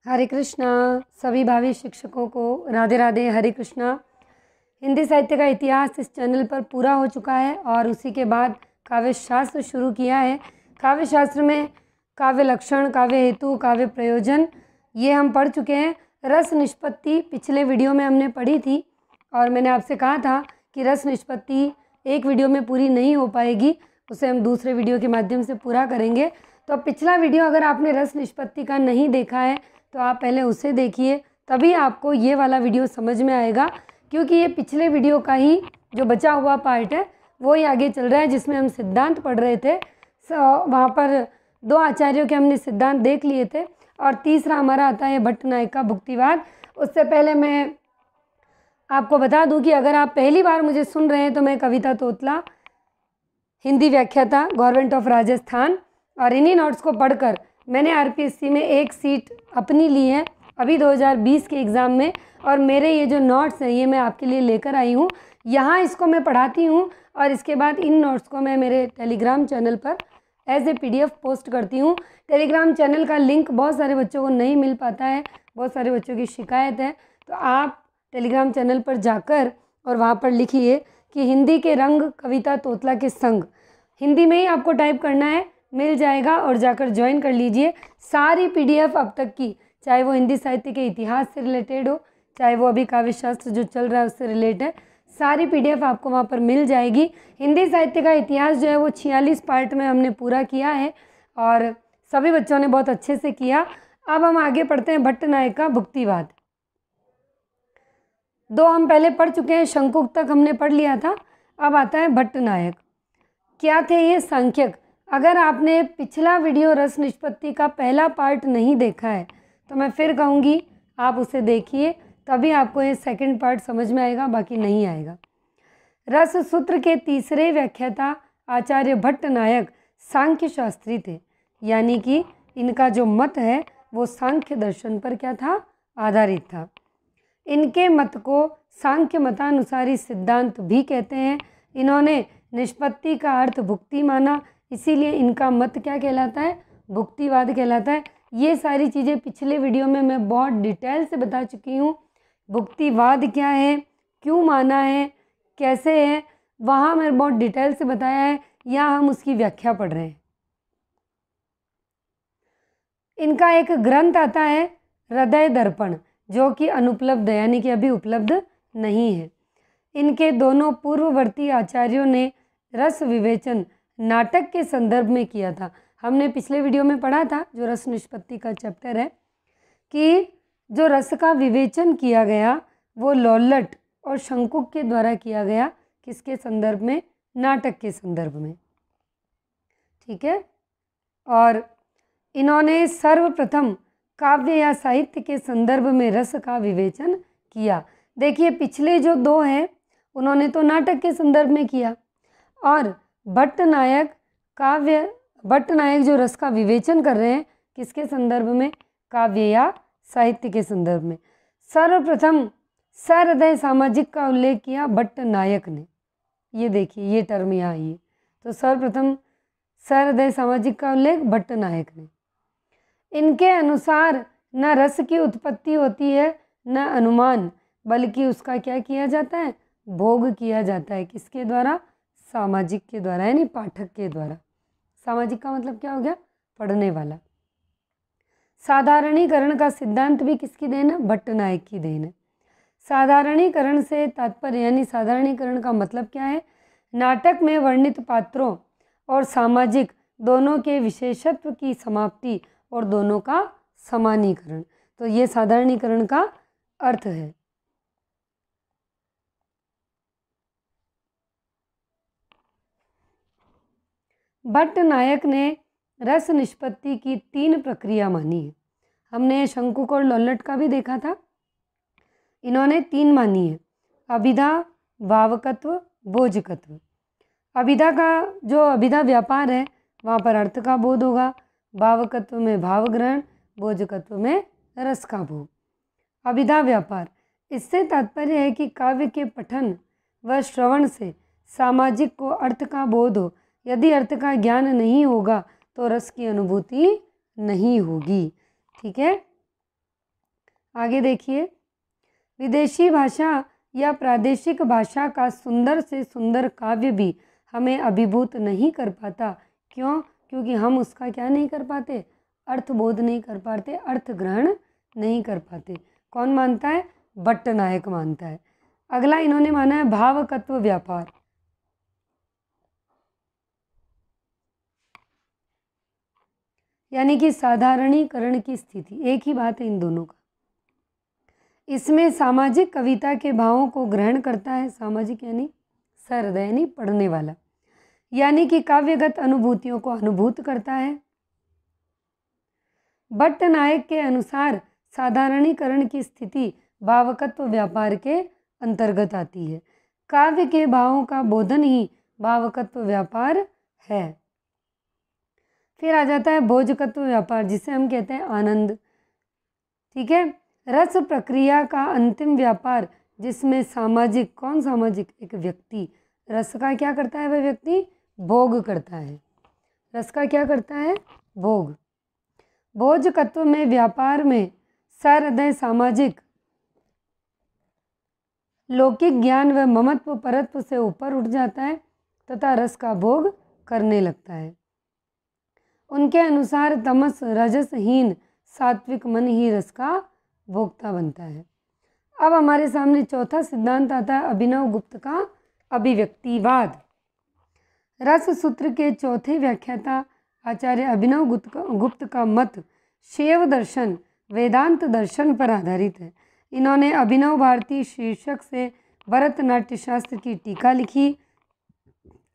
हरे कृष्णा। सभी भावी शिक्षकों को राधे राधे। हरे कृष्णा। हिंदी साहित्य का इतिहास इस चैनल पर पूरा हो चुका है और उसी के बाद काव्य शास्त्र शुरू किया है। काव्य शास्त्र में काव्य लक्षण, काव्य हेतु, काव्य प्रयोजन ये हम पढ़ चुके हैं। रस निष्पत्ति पिछले वीडियो में हमने पढ़ी थी और मैंने आपसे कहा था कि रस निष्पत्ति एक वीडियो में पूरी नहीं हो पाएगी, उसे हम दूसरे वीडियो के माध्यम से पूरा करेंगे। तो पिछला वीडियो अगर आपने रस निष्पत्ति का नहीं देखा है तो आप पहले उसे देखिए, तभी आपको ये वाला वीडियो समझ में आएगा, क्योंकि ये पिछले वीडियो का ही जो बचा हुआ पार्ट है वो ही आगे चल रहा है, जिसमें हम सिद्धांत पढ़ रहे थे। वहाँ पर दो आचार्यों के हमने सिद्धांत देख लिए थे और तीसरा हमारा आता है भट्ट नायक का भुक्तिवाद। उससे पहले मैं आपको बता दूं कि अगर आप पहली बार मुझे सुन रहे हैं तो मैं कविता तोतला, हिंदी व्याख्याता, गवर्नमेंट ऑफ राजस्थान, और इन्हीं नोट्स को पढ़कर मैंने आरपीएससी में एक सीट अपनी ली है अभी 2020 के एग्ज़ाम में। और मेरे ये जो नोट्स हैं ये मैं आपके लिए लेकर आई हूँ। यहाँ इसको मैं पढ़ाती हूँ और इसके बाद इन नोट्स को मैं मेरे टेलीग्राम चैनल पर एज ए PDF पोस्ट करती हूँ। टेलीग्राम चैनल का लिंक बहुत सारे बच्चों को नहीं मिल पाता है, बहुत सारे बच्चों की शिकायत है, तो आप टेलीग्राम चैनल पर जाकर और वहाँ पर लिखिए कि हिंदी के रंग कविता तोतला के संग, हिंदी में ही आपको टाइप करना है, मिल जाएगा और जाकर ज्वाइन कर लीजिए। सारी PDF अब तक की, चाहे वो हिंदी साहित्य के इतिहास से रिलेटेड हो, चाहे वो अभी काव्य शास्त्र जो चल रहा है उससे रिलेटेड है, सारी PDF आपको वहाँ पर मिल जाएगी। हिंदी साहित्य का इतिहास जो है वो 46 पार्ट में हमने पूरा किया है और सभी बच्चों ने बहुत अच्छे से किया। अब हम आगे पढ़ते हैं भट्ट नायक का भुक्तिवाद। दो हम पहले पढ़ चुके हैं, शंकुक तक हमने पढ़ लिया था। अब आता है भट्ट नायक। क्या थे ये? सांख्यक। अगर आपने पिछला वीडियो रस निष्पत्ति का पहला पार्ट नहीं देखा है तो मैं फिर कहूँगी आप उसे देखिए, तभी आपको ये सेकंड पार्ट समझ में आएगा, बाकी नहीं आएगा। रस सूत्र के तीसरे व्याख्याता आचार्य भट्ट नायक सांख्य शास्त्री थे, यानी कि इनका जो मत है वो सांख्य दर्शन पर क्या था? आधारित था। इनके मत को सांख्य मतानुसारी सिद्धांत भी कहते हैं। इन्होंने निष्पत्ति का अर्थ भुक्ति माना, इसीलिए इनका मत क्या कहलाता है? भुक्तिवाद कहलाता है। ये सारी चीज़ें पिछले वीडियो में मैं बहुत डिटेल से बता चुकी हूँ। भुक्तिवाद क्या है, क्यों माना है, कैसे है, वहाँ मैंने बहुत डिटेल से बताया है। यहाँ हम उसकी व्याख्या पढ़ रहे हैं। इनका एक ग्रंथ आता है हृदय दर्पण, जो कि अनुपलब्ध है, यानी कि अभी उपलब्ध नहीं है। इनके दोनों पूर्ववर्ती आचार्यों ने रस विवेचन नाटक के संदर्भ में किया था। हमने पिछले वीडियो में पढ़ा था, जो रस निष्पत्ति का चैप्टर है, कि जो रस का विवेचन किया गया वो लौलट और शंकुक के द्वारा किया गया। किसके संदर्भ में? नाटक के संदर्भ में। ठीक है। और इन्होंने सर्वप्रथम काव्य या साहित्य के संदर्भ में रस का विवेचन किया। देखिए पिछले जो दो हैं उन्होंने तो नाटक के संदर्भ में किया, और भट्ट नायक जो रस का विवेचन कर रहे हैं किसके संदर्भ में? काव्य या साहित्य के संदर्भ में। सर्वप्रथम सहृदय सामाजिक का उल्लेख किया भट्ट नायक ने। ये देखिए ये टर्म यहाँ आई है, तो सर्वप्रथम सहृदय सामाजिक का उल्लेख भट्ट नायक ने। इनके अनुसार न रस की उत्पत्ति होती है न अनुमान, बल्कि उसका क्या किया जाता है? भोग किया जाता है। किसके द्वारा? सामाजिक के द्वारा, यानी पाठक के द्वारा। सामाजिक का मतलब क्या हो गया? पढ़ने वाला। साधारणीकरण का सिद्धांत भी किसकी देन है? भट्ट नायक की देन है। साधारणीकरण से तात्पर्य, यानी साधारणीकरण का मतलब क्या है? नाटक में वर्णित पात्रों और सामाजिक दोनों के विशेषत्व की समाप्ति और दोनों का समानीकरण। तो ये साधारणीकरण का अर्थ है। भट्ट नायक ने रस निष्पत्ति की 3 प्रक्रिया मानी है। हमने शंकुक और लौलट का भी देखा था, इन्होंने 3 मानी है: अभिधा, भावकत्व, बोधकत्व। अभिधा का जो अभिधा व्यापार है वहाँ पर अर्थ का बोध होगा, भावकत्व में भाव ग्रहण, बोधकत्व में रस का भोग। अभिधा व्यापार, इससे तात्पर्य है कि काव्य के पठन व श्रवण से सामाजिक को अर्थ का बोध हो। यदि अर्थ का ज्ञान नहीं होगा तो रस की अनुभूति नहीं होगी। ठीक है। आगे देखिए, विदेशी भाषा या प्रादेशिक भाषा का सुंदर से सुंदर काव्य भी हमें अभिभूत नहीं कर पाता। क्यों? क्योंकि हम उसका क्या नहीं कर पाते? अर्थबोध नहीं कर पाते, अर्थ ग्रहण नहीं कर पाते। कौन मानता है? भट्टनायक मानता है। अगला इन्होंने माना है भावकत्व व्यापार। यानी कि साधारणीकरण की स्थिति, एक ही बात है इन दोनों का। इसमें सामाजिक कविता के भावों को ग्रहण करता है। सामाजिक यानी सहृदय यानी पढ़ने वाला, यानी कि काव्यगत अनुभूतियों को अनुभूत करता है। भट्टनायक के अनुसार साधारणीकरण की स्थिति भावकत्व व्यापार के अंतर्गत आती है। काव्य के भावों का बोधन ही भावकत्व व्यापार है। फिर आ जाता है भोजकत्व व्यापार, जिसे हम कहते हैं आनंद। ठीक है, रस प्रक्रिया का अंतिम व्यापार, जिसमें सामाजिक, कौन सामाजिक? एक व्यक्ति रस का क्या करता है? वह व्यक्ति भोग करता है। रस का क्या करता है? भोग। भोजकत्व में व्यापार में सहृदय सामाजिक लौकिक ज्ञान व ममत्व परत्व से ऊपर उठ जाता है तथा रस का भोग करने लगता है। उनके अनुसार तमस रजसहीन सात्विक मन ही रस का भोक्ता बनता है। अब हमारे सामने चौथा सिद्धांत आता है अभिनव गुप्त का अभिव्यक्तिवाद। रस सूत्र के चौथे व्याख्याता आचार्य अभिनव गुप्त का मत शैव दर्शन वेदांत दर्शन पर आधारित है। इन्होंने अभिनव भारती शीर्षक से भरतनाट्य शास्त्र की टीका लिखी।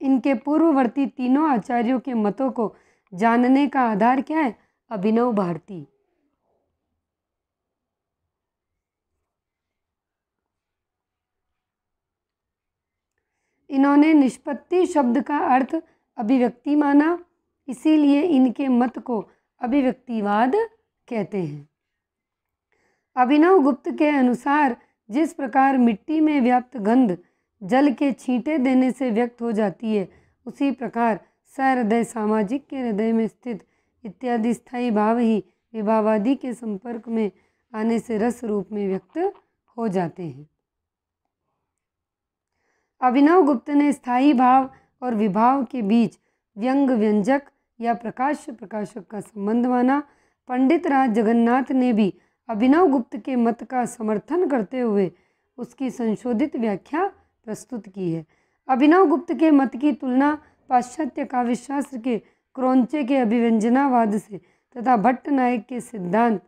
इनके पूर्ववर्ती तीनों आचार्यों के मतों को जानने का आधार क्या है? अभिनव भारती। इन्होंने निष्पत्ति शब्द का अर्थ अभिव्यक्ति माना, इसीलिए इनके मत को अभिव्यक्तिवाद कहते हैं। अभिनव गुप्त के अनुसार जिस प्रकार मिट्टी में व्याप्त गंध जल के छींटे देने से व्यक्त हो जाती है, उसी प्रकार सहृदय सामाजिक के हृदय में स्थित इत्यादि स्थायी भाव ही विभावादि के संपर्क में आने से रस रूप में व्यक्त हो जाते हैं। अभिनव गुप्त ने स्थायी भाव और विभाव के बीच व्यंग व्यंजक या प्रकाश प्रकाशक का संबंध माना। पंडित राज जगन्नाथ ने भी अभिनव गुप्त के मत का समर्थन करते हुए उसकी संशोधित व्याख्या प्रस्तुत की है। अभिनव गुप्त के मत की तुलना पाश्चात्य काव्यशास्त्र के क्रौंचे के अभिव्यंजनावाद से तथा भट्टनायक के सिद्धांत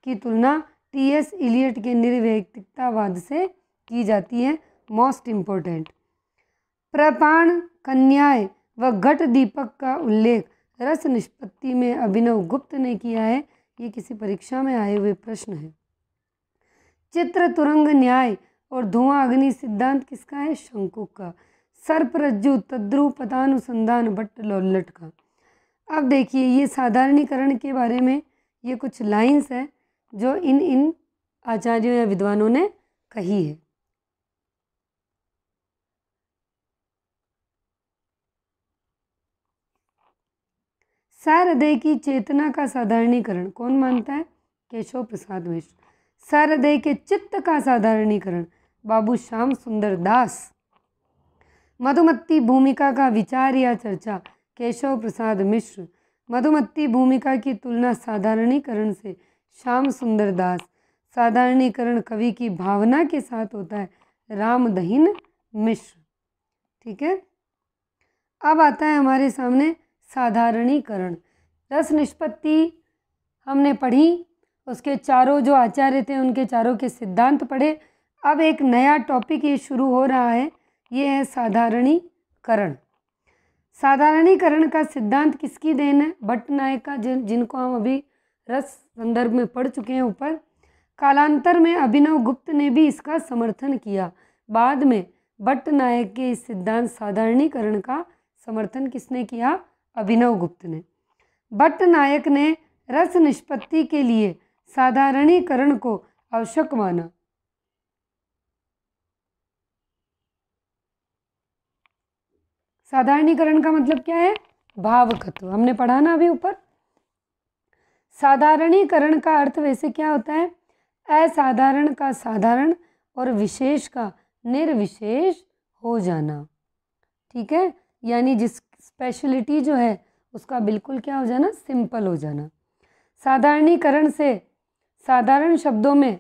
की तुलना टी.एस. इलियट के निर्वैयक्तिकतावाद से की जाती है। मोस्ट इम्पोर्टेंट, प्रपाण कन्याय व घट दीपक का उल्लेख रस निष्पत्ति में अभिनव गुप्त ने किया है। ये किसी परीक्षा में आए हुए प्रश्न है। चित्र तुरंग न्याय और धुआं अग्नि सिद्धांत किसका है? शंकुक का। सर्प रज्जु तद्रुपतानुसंधान भट्ट लौल्लट का। अब देखिए, ये साधारणीकरण के बारे में ये कुछ लाइंस है जो इन आचार्यों या विद्वानों ने कही है। सहृदय की चेतना का साधारणीकरण कौन मानता है? केशव प्रसाद मिश्र। सहृदय के चित्त का साधारणीकरण बाबू श्याम सुंदर दास। मधुमती भूमिका का विचार या चर्चा केशव प्रसाद मिश्र। मधुमती भूमिका की तुलना साधारणीकरण से श्याम सुंदर दास। साधारणीकरण कवि की भावना के साथ होता है रामदहिन मिश्र। ठीक है, अब आता है हमारे सामने साधारणीकरण। रस निष्पत्ति हमने पढ़ी, उसके चारों जो आचार्य थे उनके चारों के सिद्धांत पढ़े। अब एक नया टॉपिक ये शुरू हो रहा है, ये है साधारणीकरण। साधारणीकरण का सिद्धांत किसकी देन है? भट्टनायक का, जिनको हम अभी रस संदर्भ में पढ़ चुके हैं ऊपर। कालांतर में अभिनव गुप्त ने भी इसका समर्थन किया। बाद में भट्टनायक के इस सिद्धांत साधारणीकरण का समर्थन किसने किया? अभिनव गुप्त ने। भट्टनायक ने रस निष्पत्ति के लिए साधारणीकरण को आवश्यक माना। साधारणीकरण का मतलब क्या है? भावकत्व। हमने पढ़ा ना अभी ऊपर। साधारणीकरण का अर्थ वैसे क्या होता है? असाधारण का साधारण और विशेष का निर्विशेष हो जाना। ठीक है, यानी जिस स्पेशलिटी जो है उसका बिल्कुल क्या हो जाना, सिंपल हो जाना। साधारणीकरण से साधारण शब्दों में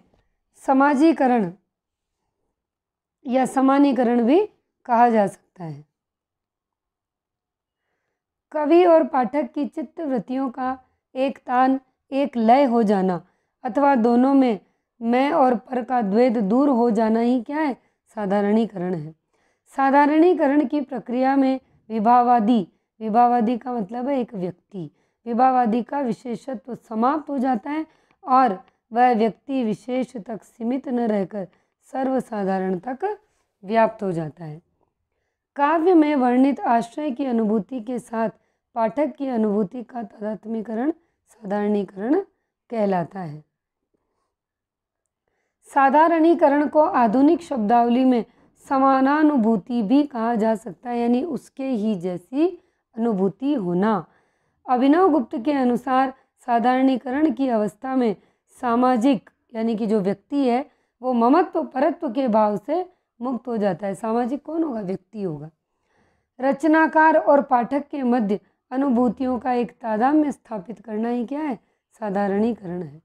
समाजीकरण या समानीकरण भी कहा जा सकता है। कवि और पाठक की चित्त वृत्तियों का एक तान एक लय हो जाना अथवा दोनों में मैं और पर का द्वैध दूर हो जाना ही क्या है, साधारणीकरण है। साधारणीकरण की प्रक्रिया में विभावादी का मतलब है एक व्यक्ति, विभावादी का विशेषत्व समाप्त हो जाता है और वह व्यक्ति विशेष तक सीमित न रहकर सर्वसाधारण तक व्याप्त हो जाता है। काव्य में वर्णित आश्रय की अनुभूति के साथ पाठक की अनुभूति का तादात्म्यकरण साधारणीकरण कहलाता है। साधारणीकरण को आधुनिक शब्दावली में समानानुभूति भी कहा जा सकता है, यानी उसके ही जैसी अनुभूति होना। अभिनव गुप्त के अनुसार साधारणीकरण की अवस्था में सामाजिक यानी कि जो व्यक्ति है वो ममत्व परत्व के भाव से मुक्त हो जाता है। सामाजिक कौन होगा, व्यक्ति होगा। रचनाकार और पाठक के मध्य अनुभूतियों का एक तादात्म्य स्थापित करना ही क्या है, साधारणीकरण है।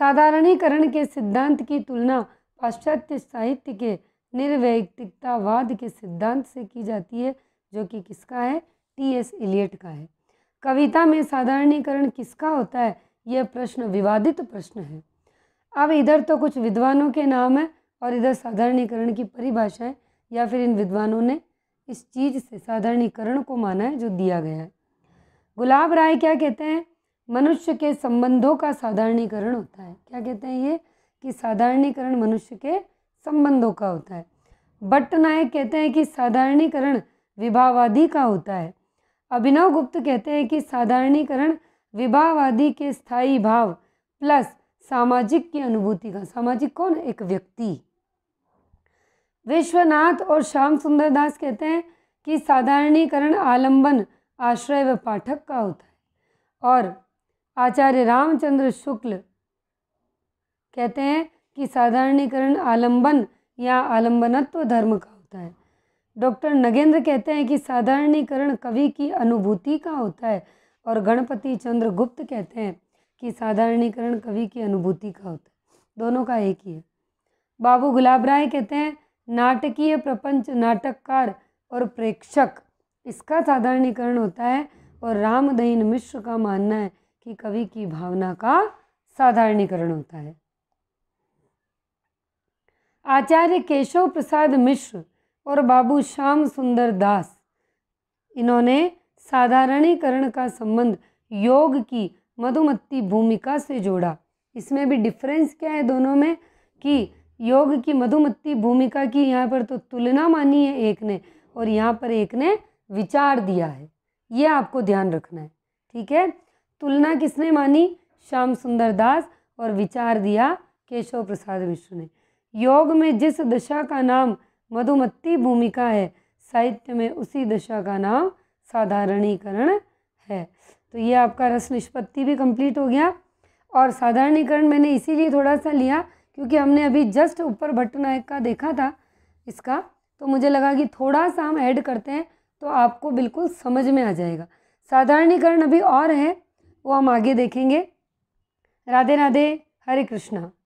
साधारणीकरण के सिद्धांत की तुलना पाश्चात्य साहित्य के निर्वैयक्तिकतावाद के सिद्धांत से की जाती है, जो कि किसका है, टी.एस. इलियट का है। कविता में साधारणीकरण किसका होता है, यह प्रश्न विवादित प्रश्न है। अब इधर तो कुछ विद्वानों के नाम है और इधर साधारणीकरण की परिभाषा है, या फिर इन विद्वानों ने इस चीज़ से साधारणीकरण को माना है जो दिया गया है। गुलाब राय क्या कहते हैं, मनुष्य के संबंधों का साधारणीकरण होता है। क्या कहते हैं ये, कि साधारणीकरण मनुष्य के संबंधों का होता है। भट्ट नायक कहते हैं कि साधारणीकरण विभावादी का होता है। अभिनव गुप्त कहते हैं कि साधारणीकरण विभावादी के स्थायी भाव प्लस सामाजिक की अनुभूति का। सामाजिक कौन, एक व्यक्ति। विश्वनाथ और श्याम सुंदर दास कहते हैं कि साधारणीकरण आलंबन आश्रय व पाठक का होता है। और आचार्य रामचंद्र शुक्ल कहते हैं कि साधारणीकरण आलंबन या आलंबनत्व धर्म का होता है। डॉक्टर नगेंद्र कहते हैं कि साधारणीकरण कवि की अनुभूति का होता है। और गणपति चंद्र गुप्त कहते हैं कि साधारणीकरण कवि की अनुभूति का होता है। दोनों का एक ही है। बाबू गुलाब राय कहते हैं नाटकीय प्रपंच, नाटककार और प्रेक्षक, इसका साधारणीकरण होता है। और रामदहीन मिश्र का मानना है कि कवि की भावना का साधारणीकरण होता है। आचार्य केशव प्रसाद मिश्र और बाबू श्याम सुंदर दास, इन्होंने साधारणीकरण का संबंध योग की मधुमती भूमिका से जोड़ा। इसमें भी डिफरेंस क्या है दोनों में, कि योग की मधुमती भूमिका की यहाँ पर तो तुलना मानी है एक ने, और यहाँ पर एक ने विचार दिया है। ये आपको ध्यान रखना है, ठीक है। तुलना किसने मानी, श्याम सुंदर दास, और विचार दिया केशव प्रसाद मिश्र ने। योग में जिस दशा का नाम मधुमती भूमिका है, साहित्य में उसी दशा का नाम साधारणीकरण है। तो ये आपका रस निष्पत्ति भी कंप्लीट हो गया। और साधारणीकरण मैंने इसीलिए थोड़ा सा लिया क्योंकि हमने अभी जस्ट ऊपर भट्ट नायक का देखा था इसका, तो मुझे लगा कि थोड़ा सा हम ऐड करते हैं तो आपको बिल्कुल समझ में आ जाएगा। साधारणीकरण अभी और है, वो हम आगे देखेंगे। राधे राधे, हरे कृष्णा।